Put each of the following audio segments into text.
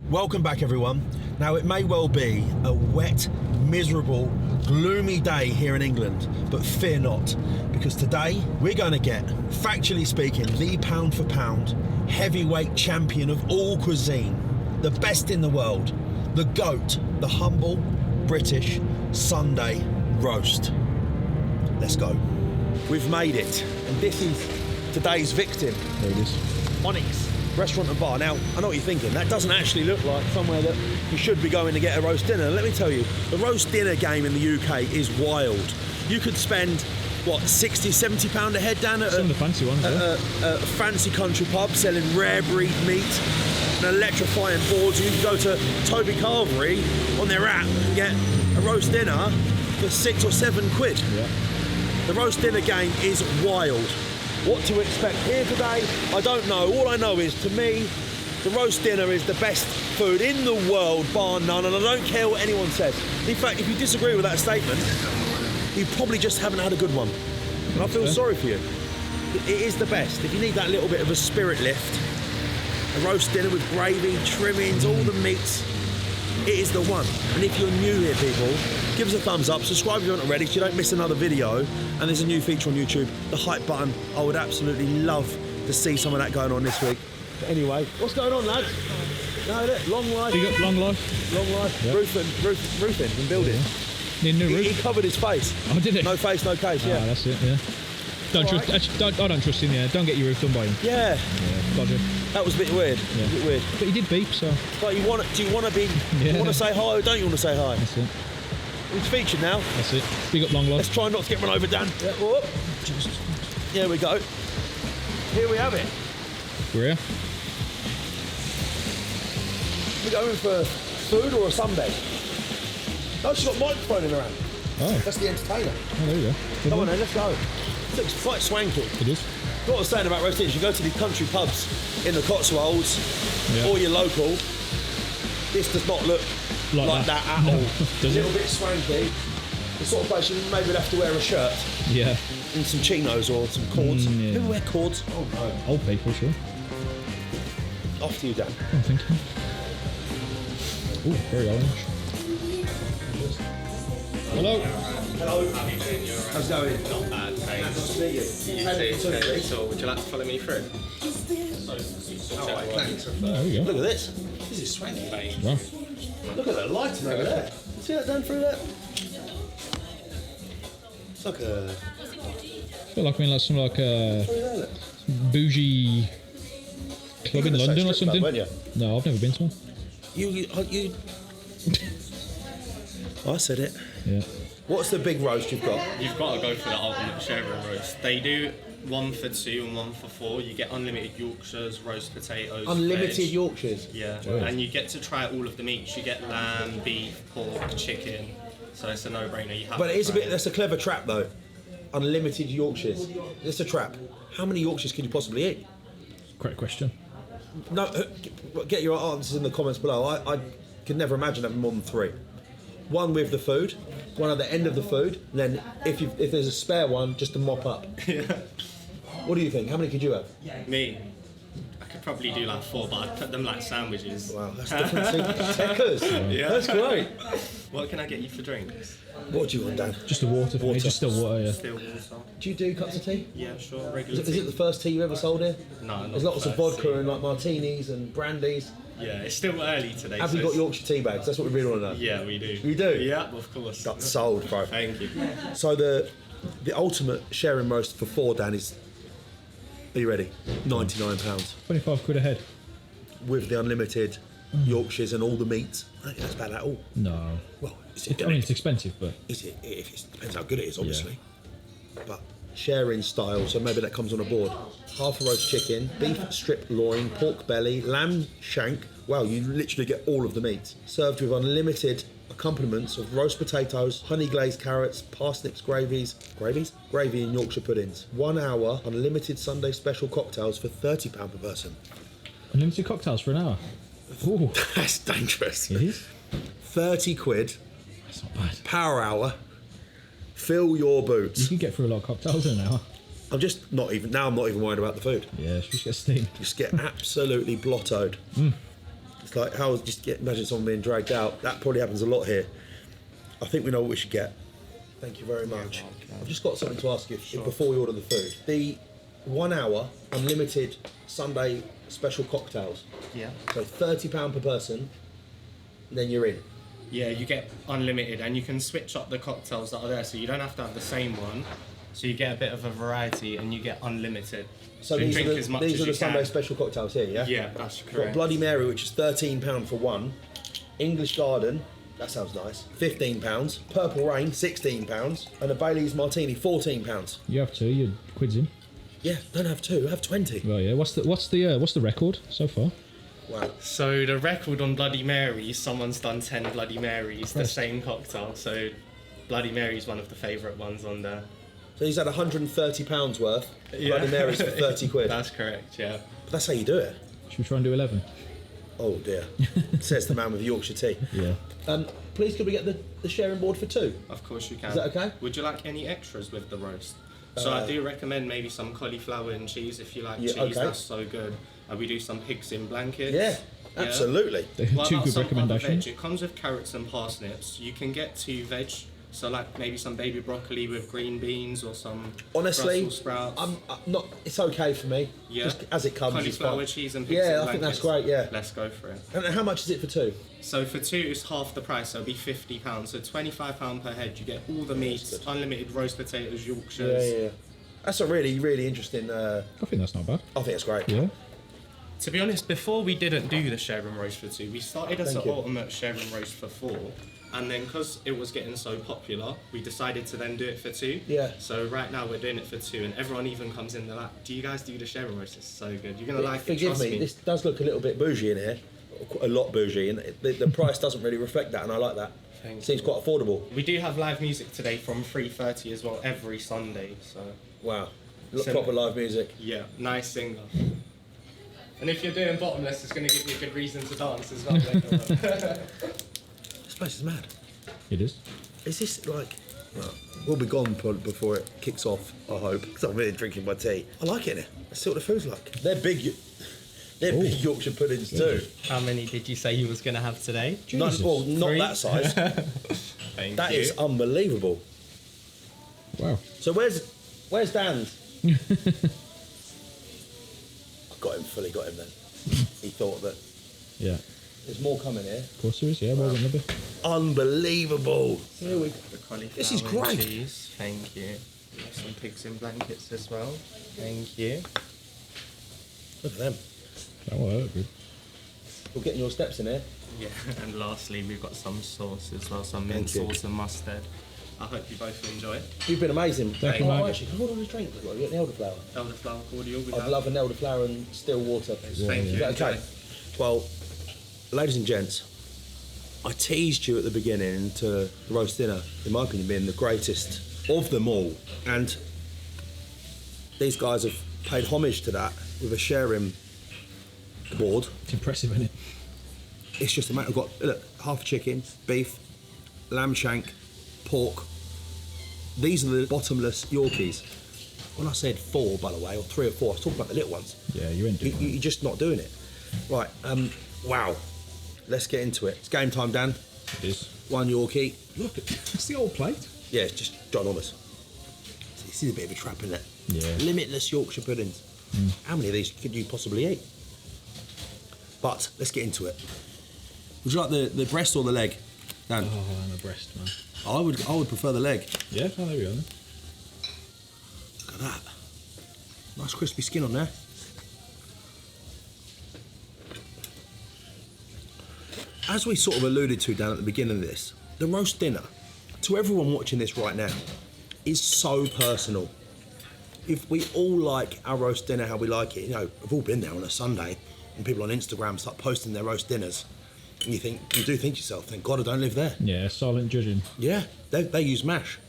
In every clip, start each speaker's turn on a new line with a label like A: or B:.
A: Welcome back, everyone. Now, it may well be a wet, miserable, gloomy day here in England, but fear not, because today we're going to get, factually speaking, the pound for pound heavyweight champion of all cuisine, the best in the world, the GOAT, the humble British Sunday roast. Let's go. We've made it, and this is today's victim.
B: There it is.
A: Onyx Restaurant and Bar. Now, I know what you're thinking. That doesn't actually look like somewhere that you should be going to get a roast dinner. Let me tell you, the roast dinner game in the UK is wild. You could spend, what, 60, 70 pound a head down at
B: Some of the fancy ones,
A: a fancy country pub selling rare breed meat and electrifying boards. You can go to Toby Carvery on their app and get a roast dinner for £6 or £7.
B: Yeah.
A: The roast dinner game is wild. What to expect here today, I don't know. All I know is, to me, the roast dinner is the best food in the world, bar none, and I don't care what anyone says. In fact, if you disagree with that statement, you probably just haven't had a good one. And I feel sorry for you. It is the best. If you need that little bit of a spirit lift, a roast dinner with gravy, trimmings, all the meats, it is the one. And if you're new here, people, give us a thumbs up, subscribe if you haven't already so you don't miss another video. And there's a new feature on YouTube, the hype button. I would absolutely love to see some of that going on this week. But anyway, what's going on, lads? No, look, long life.
B: You got long life?
A: Long life.
B: Yep.
A: Roofing and building.
B: Yeah. Need a new roof?
A: He covered his face.
B: Oh, did it?
A: No face, no case, yeah.
B: Oh, that's it, yeah. Don't
A: All
B: trust.
A: right.
B: Actually, I don't trust him. Yeah, don't get your roof done by him.
A: Yeah.
B: Yeah, dodgy.
A: That was a bit weird.
B: Yeah.
A: A bit weird.
B: But he did beep, so
A: But do you want to be?
B: Yeah.
A: You want to say hi or don't you want to say hi?
B: that's it.
A: It's featured now.
B: That's it. Big up long life.
A: Let's try not to get run over, Dan. Yeah, whoop. Here we go. Here we have it.
B: We're here.
A: We're going for food or a sunbed? No, she's got a microphone in her hand.
B: Oh,
A: That's the entertainer.
B: there you go. Good
A: Come on
B: one.
A: then, let's go. It looks quite swanky.
B: It is.
A: What I was saying about roast dinners, you go to these country pubs in the Cotswolds
B: Yeah.
A: or your local, this does not look like that at
B: No.
A: all.
B: Does
A: a
B: it?
A: little bit swanky. The sort of place you maybe would have to wear a shirt
B: Yeah.
A: and some chinos or some cords.
B: Yeah.
A: People wear cords? Oh no.
B: Old people, sure.
A: Off to you, Dan.
B: I'm thinking. Ooh, very orange. Hello.
A: Hello. How's it going?
C: Not bad, thanks.
A: Nice to meet you.
C: Okay, so would you like to follow me through?
A: Alright, thanks.
B: There we go.
A: Look at this. This is swanky.
C: Thanks.
B: Wow.
A: Look at that lighting over there. See that down through that? It's like a...
B: I feel like I'm in like some bougie club in
A: gonna say
B: London or
A: strip club,
B: something.
A: weren't you?
B: No, I've never been to one.
A: You... I said it.
B: Yeah.
A: What's the big roast you've got?
C: You've got to go for the ultimate sharing roast. They do 1 for 2 and 1 for 4. You get unlimited Yorkshires, roast potatoes,
A: Unlimited
C: veg.
A: Yorkshires.
C: Yeah,
B: Wow.
C: and you get to try all of the meats. You get lamb, beef, pork, chicken. So it's a no-brainer. You have
A: But
C: to
A: it is a
C: try
A: bit... That's a clever trap, though. Unlimited Yorkshires. It's a trap. How many Yorkshires can you possibly eat?
B: Great question.
A: No, get your answers in the comments below. I could never imagine having more than 3. One with the food, one at the end of the food, and then if there's a spare one, just to mop up.
C: Yeah.
A: What do you think? How many could you have?
C: Me, I could probably do like 4, but I'd put them like sandwiches.
A: Wow, that's different. Techers.
C: Yeah.
A: That's great.
C: What can I get you for drinks?
A: What do you want, Dan?
B: Just the water for me.
A: Water.
B: Just still water, yeah.
C: Still water.
A: Do you do cups of tea?
C: Yeah, sure.
A: Is
C: Regular
A: it the first tea you ever sold here?
C: No, not
A: There's lots
C: the
A: of
C: first
A: vodka
C: tea.
A: and like martinis and brandies.
C: Yeah, it's still early today.
A: Have
C: so
A: you got
C: it's-
A: Yorkshire tea bags? That's what we really want to know.
C: Yeah, we do.
A: You do?
C: Yeah, of course.
A: That's sold, bro.
C: Thank you.
A: So the ultimate sharing roast for 4, Dan, is... Are you ready? £99
B: £25 a head.
A: with the unlimited Yorkshires and all the meats. I think that's about that all.
B: No.
A: Well, is
B: I mean, it's expensive, but
A: it depends how good it is, obviously. But sharing style, so maybe that comes on a board. Half a roast chicken, beef strip loin, pork belly, lamb shank. Wow, you literally get all of the meat. Served with unlimited accompaniments of roast potatoes, honey glazed carrots, parsnips, gravy and Yorkshire puddings. 1 hour unlimited Sunday special cocktails for £30 per person.
B: unlimited cocktails for an hour. Ooh,
A: That's dangerous.
B: it is.
A: 30 quid,
B: That's not bad.
A: power hour, fill your
B: You
A: boots.
B: can get through a lot of cocktails in an hour.
A: I'm not even worried about the food.
B: Yeah, should we just get steam?
A: Just get absolutely blottoed. It's like, imagine someone being dragged out. That probably happens a lot here. I think we know what we should get. Thank you very much. I've just got something to ask you before we order the food. The 1 hour unlimited Sunday special cocktails.
C: Yeah.
A: So £30 per person, then you're in.
C: Yeah, you get unlimited, and you can switch up the cocktails that are there, so you don't have to have the same one. So you get a bit of a variety, and you get unlimited.
A: So
C: you
A: these
C: drink
A: are
C: as much
A: the
C: as you
A: Sunday
C: can.
A: special cocktails here, yeah?
C: Yeah, that's
A: Got
C: correct.
A: Bloody Mary, which is £13 for one. English Garden, that sounds nice, £15. Purple Rain, £16. And a Bailey's Martini, £14.
B: You have two. Your quid's in.
A: Yeah, don't have two, have 20.
B: Well, yeah. What's the record so far?
A: Wow.
C: So the record on Bloody Mary, someone's done 10 Bloody Marys, the same cocktail. So Bloody Mary's one of the favourite ones on there.
A: So he's had £130 worth. Bloody Mary's for 30 quid.
C: That's correct, yeah.
A: But that's how you do it.
B: Should we try and do 11?
A: Oh dear. Says the man with the Yorkshire tea.
B: Yeah.
A: Please could we get the sharing board for two?
C: Of course you can.
A: Is that okay?
C: Would you like any extras with the roast? So I do recommend maybe some cauliflower and cheese if you like cheese.
A: okay.
C: That's so good. We do some pigs in blankets.
A: Yeah, absolutely.
C: What
B: Two
C: about
B: good
C: some other
B: recommendations.
C: veg? It comes with carrots and parsnips. You can get two veg. So like maybe some baby broccoli with green beans or some
A: Honestly,
C: Brussels sprouts.
A: I'm not. It's okay for me.
C: Yeah.
A: Just as it comes. It's
C: Cauliflower
A: fine.
C: cheese and pigs in
A: Yeah, I think that's great.
C: blankets.
A: Yeah.
C: Let's go for it.
A: And how much is it for two?
C: So for two, it's half the price. So it'll be £50. So £25 per head. You get all the meats,
A: good.
C: unlimited roast potatoes, Yorkshires.
A: Yeah. That's a really, really interesting.
B: I think that's not bad.
A: I think it's great.
B: Yeah.
C: To be honest, before we didn't do the sharing roast for two. We started as
A: Thank
C: an
A: you.
C: ultimate sharing roast for four. And then because it was getting so popular, we decided to then do it for two.
A: Yeah.
C: So right now we're doing it for two, and everyone even comes in, they're like, do you guys do the sharing roast? It's so good. You're going to like it,
A: Forgive
C: trust
A: me. This does look a little bit bougie in here. A lot bougie, and the price doesn't really reflect that, and I like that.
C: Thank
A: Seems
C: you.
A: quite affordable.
C: We do have live music today from 3:30 as well, every Sunday. So
A: Wow.
C: So-
A: Proper live music.
C: yeah, nice singer. And if you're doing bottomless, it's going to give you a good reason to dance as well later on.
A: This place is mad.
B: It is.
A: Is this like? Well, we'll be gone probably before it kicks off. I hope. Because I'm really drinking my tea. I like it in here. Let's see what the food's like. They're big. They're big Yorkshire puddings too.
C: How many did you say you was going to have today?
A: Not,
B: Jesus.
A: well, not
C: 3?
A: that size.
C: Thank
A: That
C: you.
A: is unbelievable.
B: Wow.
A: So where's Dan's? I got him, fully got him then. He thought that
B: Yeah.
A: there's more coming here.
B: Of course there is. Yeah. Well, maybe.
A: Unbelievable. Here we
C: The cauliflower
A: This is
C: and
A: great.
C: cheese. Thank you. We have some pigs in blankets as well. Thank you.
A: Look at them.
B: Oh, well, that looked good.
A: We're getting your steps in here.
C: Yeah, and lastly we've got some sauce as well, some
A: Thank
C: mint
A: you.
C: sauce and mustard. I hope you both enjoy.
A: You've been amazing.
B: Thank you,
A: Oh,
B: mate.
A: actually, can I order a drink? We've got an elderflower.
C: Elderflower cordial we
A: I'd
C: have.
A: love an elderflower and still water.
C: Thank you.
A: Is that okay?
C: enjoy.
A: Well, ladies and gents, I teased you at the beginning to the roast dinner, in my opinion, being the greatest of them all. And these guys have paid homage to that with a sharing board.
B: It's impressive, isn't it?
A: It's just a matter. I've got look, half a chicken, beef, lamb shank, pork. These are the bottomless Yorkies. When I said 4, by the way, or 3 or 4, I was talking about the little ones.
B: Yeah, you ain't doing that.
A: You're just not doing it. Right, wow. Let's get into it. It's game time, Dan.
B: It is.
A: One Yorkie.
B: Look, it's the old plate.
A: Yeah, it's just ginormous. This is a bit of a trap, isn't it?
B: Yeah.
A: Limitless Yorkshire puddings. How many of these could you possibly eat? But let's get into it. Would you like the breast or the leg, Dan?
B: Oh, I'm a breast man.
A: I would prefer the leg.
B: Yeah. Oh, there we go. Then.
A: Look at that. Nice crispy skin on there. As we sort of alluded to down at the beginning of this, the roast dinner, to everyone watching this right now, is so personal. If we all like our roast dinner how we like it, you know, we've all been there on a Sunday and people on Instagram start posting their roast dinners and you do think to yourself, thank God I don't live there.
B: Yeah, silent judging.
A: Yeah, they use mash,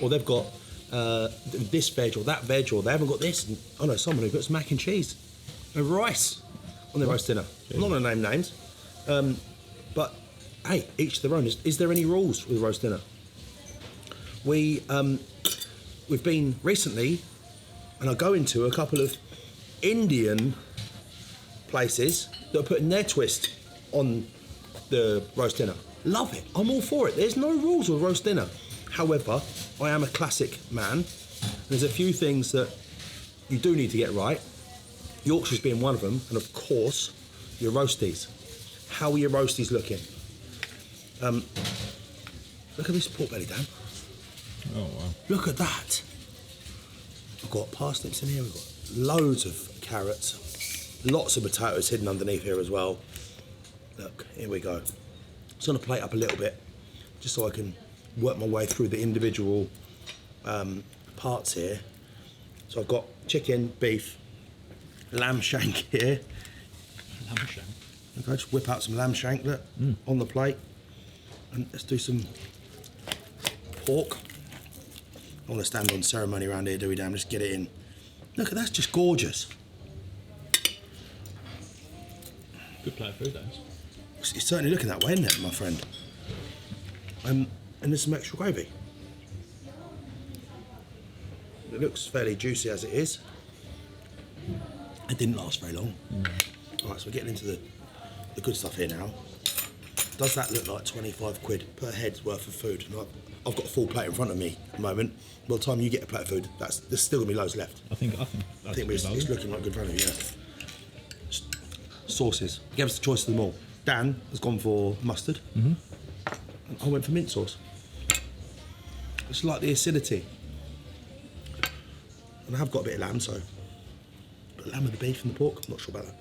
A: or they've got this veg or that veg, or they haven't got this. And, oh no, someone who puts mac and cheese and rice on their roast dinner. I'm not going to name names, but hey, each their own. Is there any rules with roast dinner? We've been recently, and I go into a couple of Indian places that are putting their twist on the roast dinner. Love it. I'm all for it. There's no rules with roast dinner. However, I am a classic man. There's a few things that you do need to get right. Yorkshire's being one of them, and of course, your roasties. How are your roasties looking? Look at this pork belly, Dan.
B: Oh, wow.
A: Look at that. We've got parsnips in here, we've got loads of carrots, lots of potatoes hidden underneath here as well. Look, here we go. Just gonna plate up a little bit, just so I can work my way through the individual parts here. So I've got chicken, beef, lamb shank here.
B: Lamb shank.
A: Okay, just whip out some lamb shank, look, on the plate. And let's do some pork. I want to stand on ceremony around here, do we, Dan? Just get it in. Look at that's just gorgeous.
B: Good plate of food, that is.
A: It's certainly looking that way, isn't it, my friend? And there's some extra gravy. It looks fairly juicy as it is. It didn't last very long. All right, so we're getting into the good stuff here now. Does that look like 25 quid per head's worth of food? And I've got a full plate in front of me at the moment. By the time you get a plate of food, there's still gonna be loads left.
B: I think
A: It's looking like good value, yeah. Sauces. Give us the choice of them all. Dan has gone for mustard. And I went for mint sauce. It's like the acidity. And I have got a bit of lamb, so the lamb with the beef and the pork. I'm not sure about that.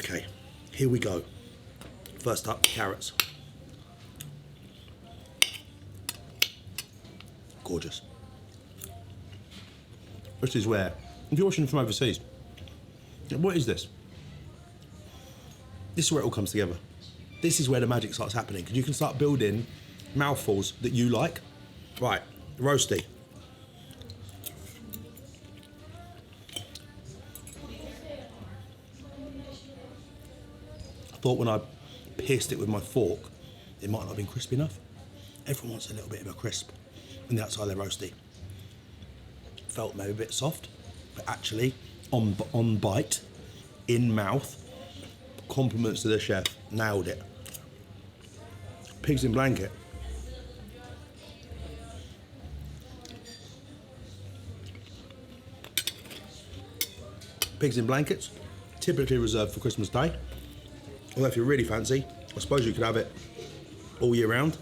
A: Okay, here we go. First up, carrots. Gorgeous. This is where, if you're watching from overseas, what is this? This is where it all comes together. This is where the magic starts happening, because you can start building mouthfuls that you like. Right, roasty. I thought when I pierced it with my fork, it might not have been crispy enough. Everyone wants a little bit of a crisp on the outside of their roasty. Felt maybe a bit soft, but actually on bite, in mouth, compliments to the chef, nailed it. Pigs in blanket. Pigs in blankets, typically reserved for Christmas Day. Although if you're really fancy, I suppose you could have it all year round.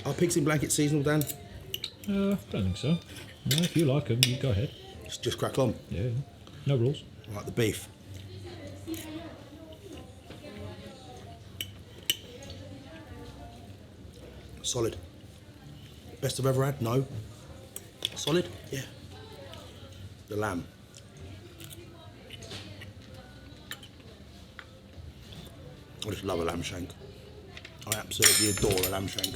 A: Are pigs in blankets seasonal, Dan?
B: I don't think so. No, if you like them, you go ahead.
A: Just crack on.
B: Yeah, no rules.
A: Right, the beef. Solid. Best I've ever had? No. Solid? Yeah. The lamb. I just love a lamb shank. I absolutely adore a lamb shank.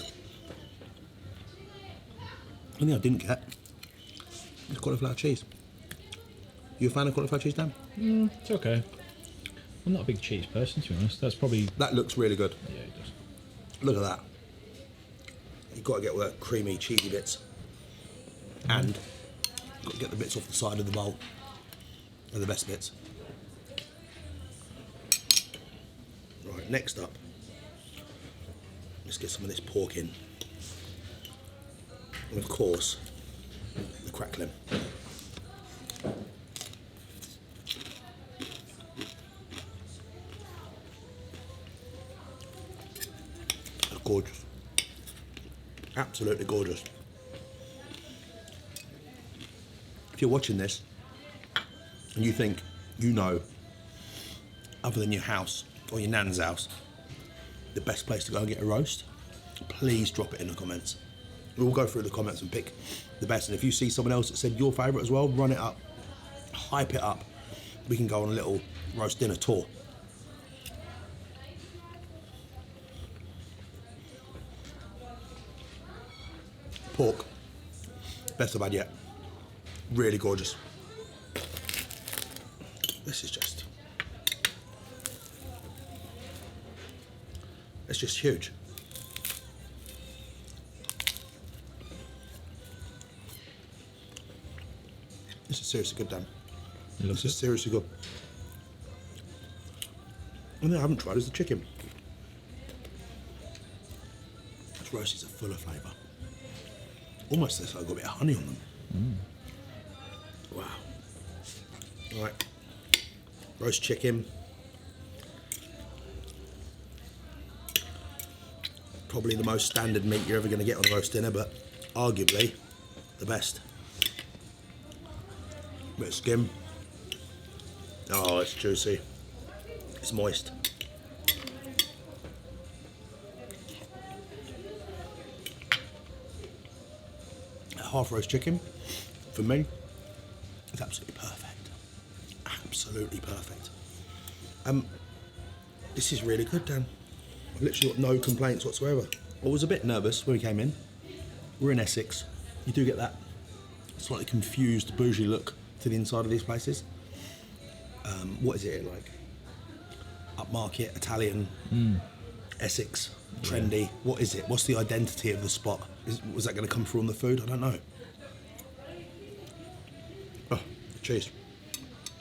A: One thing I didn't get is cauliflower cheese. You a fan of cauliflower cheese, Dan?
B: It's okay. I'm not a big cheese person, to be honest. That's probably...
A: That looks really good.
B: Yeah, it does.
A: Look at that. You've got to get all the creamy, cheesy bits. And you've got to get the bits off the side of the bowl. They're the best bits. Right, next up, let's get some of this pork in. And of course, the crackling. That's gorgeous. Absolutely gorgeous. If you're watching this and you think, you know, other than your house or your nan's house, the best place to go and get a roast, please drop it in the comments. We'll go through the comments and pick the best. And if you see someone else that said your favourite as well, run it up, hype it up. We can go on a little roast dinner tour. Pork, best I've had yet. Really gorgeous. This is just, it's just huge. This is seriously good, Dan.
B: It looks
A: This is seriously good. One thing I haven't tried is the chicken. These roasties are full of flavour. Almost as though I've got a bit of honey on them. Wow. All right. Roast chicken. Probably the most standard meat you're ever going to get on a roast dinner, but arguably the best. Bit of skin. Oh, it's juicy. It's moist. A half roast chicken, for me, is absolutely perfect. Absolutely perfect. This is really good, Dan. I've literally got no complaints whatsoever. I was a bit nervous when we came in. We're in Essex. You do get that slightly confused bougie look to the inside of these places. What is it like? Upmarket, Italian, Essex, trendy. What is it? What's the identity of the spot? Was that going to come through on the food? I don't know. Oh, cheese.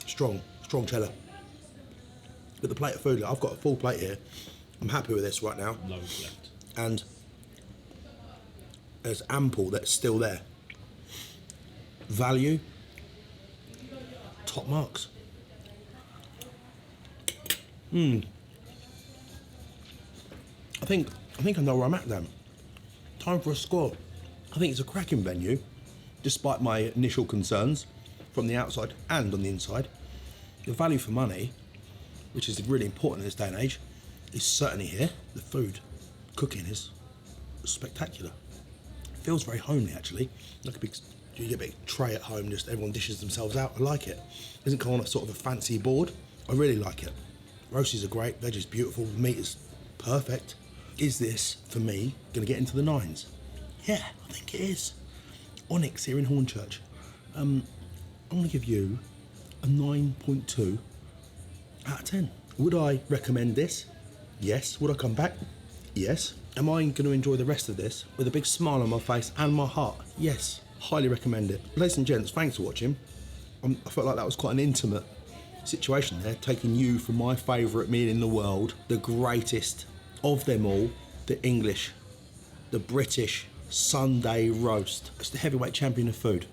A: Strong cheddar. With the plate of food, I've got a full plate here. I'm happy with this right now.
B: Loads left.
A: And there's ample that's still there. Value, top marks. I think I know where I'm at, Dan. Time for a score. I think it's a cracking venue, despite my initial concerns from the outside and on the inside. The value for money, which is really important in this day and age, is certainly here. The food, cooking is spectacular. It feels very homely, actually. Like you get a big tray at home, just everyone dishes themselves out. I like it. It doesn't come on a sort of a fancy board. I really like it. Roasties are great, veg is beautiful, meat is perfect. Is this, for me, going to get into the 9s? Yeah, I think it is. Onyx here in Hornchurch. I'm going to give you a 9.2 out of 10. Would I recommend this? Yes. Would I come back? Yes. Am I going to enjoy the rest of this with a big smile on my face and my heart? Yes. Highly recommend it. Ladies and gents, thanks for watching. I felt like that was quite an intimate situation there, taking you from my favourite meal in the world, the greatest of them all, the English, the British Sunday roast. It's the heavyweight champion of food.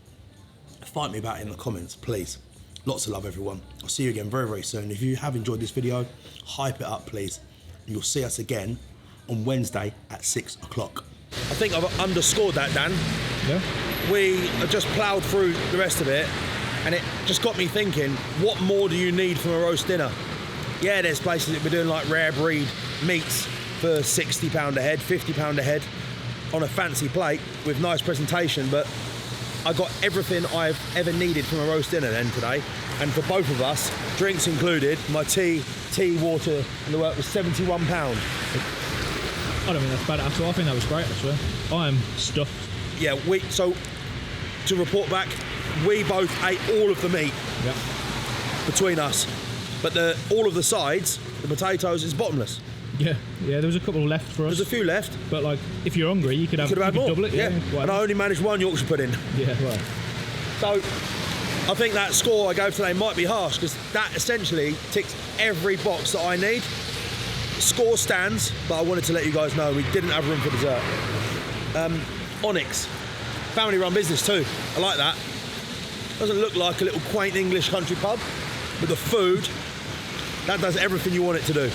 A: Fight me about it in the comments, please. Lots of love, everyone. I'll see you again very, very soon. If you have enjoyed this video, hype it up, please. And you'll see us again on Wednesday at 6 o'clock. I think I've underscored that, Dan.
B: Yeah.
A: We just ploughed through the rest of it, and it just got me thinking, what more do you need from a roast dinner? Yeah, there's places that we're doing like rare breed meats for £60 a head, £50 a head on a fancy plate with nice presentation, but I got everything I've ever needed from a roast dinner then today. And for both of us, drinks included, my tea, water, and the work was £71.
B: I don't think that's bad at all. I think that was great, actually. I'm stuffed.
A: Yeah, so to report back, we both ate all of the meat between us, but all of the sides, the potatoes, is bottomless.
B: Yeah, there was a couple left for us.
A: There's a few left.
B: But like, if you're hungry, you could have
A: more.
B: Double it.
A: Yeah. And I only managed one Yorkshire pudding.
B: Yeah, right.
A: So I think that score I gave today might be harsh, because that essentially ticks every box that I need. Score stands, but I wanted to let you guys know we didn't have room for dessert. Onyx, family-run business too. I like that. Doesn't look like a little quaint English country pub, but the food, that does everything you want it to do.